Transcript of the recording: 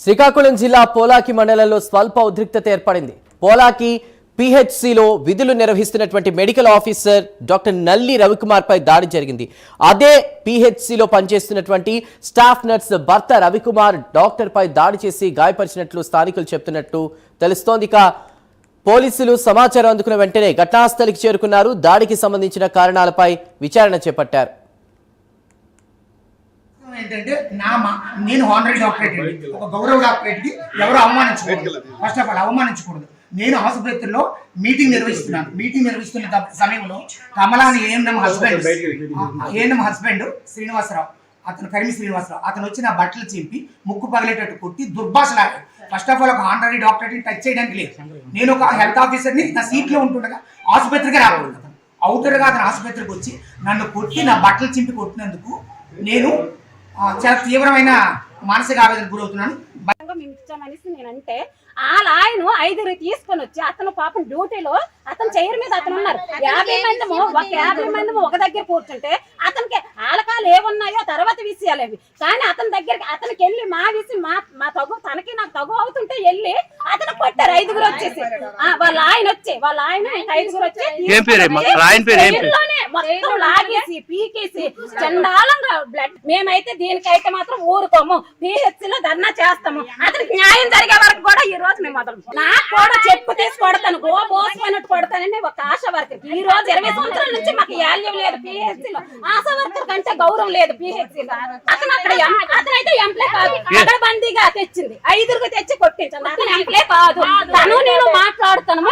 శ్రీకాకుళం జిల్లా పోలాకి మండలంలో స్వల్ప ఉద్రిక్తత ఏర్పడింది. పోలాకి పిహెచ్సిలో విధులు నిర్వహిస్తున్నటువంటి మెడికల్ ఆఫీసర్ డాక్టర్ నల్లి రవికుమార్ పై దాడి జరిగింది. అదే పిహెచ్సిలో పనిచేస్తున్నటువంటి స్టాఫ్ నర్స్ భర్త రవికుమార్ డాక్టర్ పై దాడి చేసి గాయపరిచినట్లు స్థానికులు చెప్తున్నట్టు తెలుస్తోంది. ఇక పోలీసులు సమాచారం అందుకున్న వెంటనే ఘటనాస్థలికి చేరుకున్నారు. దాడికి సంబంధించిన కారణాలపై విచారణ చేపట్టారు. ఏంటంటే నేను హానరీ డాక్టరేట్ ఒక గౌరవ డాక్టరేట్కి ఎవరు అవమానించకూడదు. ఫస్ట్ ఆఫ్ ఆల్ అవమానించకూడదు. నేను ఆసుపత్రిలో మీటింగ్ నిర్వహిస్తున్న సమయంలో కమలాని ఏఎన్ఎం హస్బెండ్ శ్రీనివాసరావు, అతను కరిమి శ్రీనివాసరావు, అతను వచ్చి నా బట్టలు చింపి ముక్కు పగిలేటట్టు కొట్టి దుర్భాషలాగా. ఫస్ట్ ఆఫ్ ఆల్ ఒక హానరీ డాక్టరేట్ని టచ్ చేయడానికి లేదు. నేను ఒక హెల్త్ ఆఫీసర్ని నా సీట్లో ఉంటుండగా ఆసుపత్రికి రాకూడదు. అవుటర్గా అతను ఆసుపత్రికి వచ్చి నన్ను కొట్టి నా బట్టలు చింపి కొట్టినందుకు నేను చాలా తీవ్రమైన మానసిక ఆవేదనకు గురవుతున్నాను. మేము ఇచ్చామనేసి నేనంటే వాళ్ళ ఆయన 5 తీసుకొని వచ్చి అతను పాపం డ్యూటీలో అతను చైర్ మీద అతను ఉన్నారు. 50 మంది ఒక దగ్గర కూర్చుంటే అతనికి ఆలకాలు ఏమున్నాయో తర్వాత విషయాలు అవి. కానీ అతని దగ్గరికి అతనికి వెళ్ళి మా విషయం మా తగు తనకి నాకు తగు అవుతుంటే వెళ్ళి అతను కొట్టారు. 5 వచ్చేసి వాళ్ళ ఆయన 5 వచ్చి మొత్తం లాగేసి పీకేసి చండాలంగా బ్లడ్. మేమైతే దీనికైతే మాత్రం ఊరుకోము. పిహెచ్సిలో ధర్నా చేస్తాము. అతనికి న్యాయం జరిగే వరకు కూడా ఈ రోజు మేము మొదలు. నాకు కూడా చెప్పు తీసి కొడతాను, గోపోసిపోయినట్టు కొడతానని ఒక ఆశా వర్కర్. ఈ రోజు 20 సంవత్సరాల నుంచి మాకు వాల్యూ లేదు. పిహెచ్సిలో ఆశా వర్కర్ కంటే గౌరవం లేదు. పిహెచ్సిలో అతనైతే ఎంప్లే కాదు, అక్కడ బందీగా తెచ్చింది. 5 తెచ్చి కొట్టించండి. అతను ఎంప్లే కాదు. తను నేను మాట్లాడుతాను.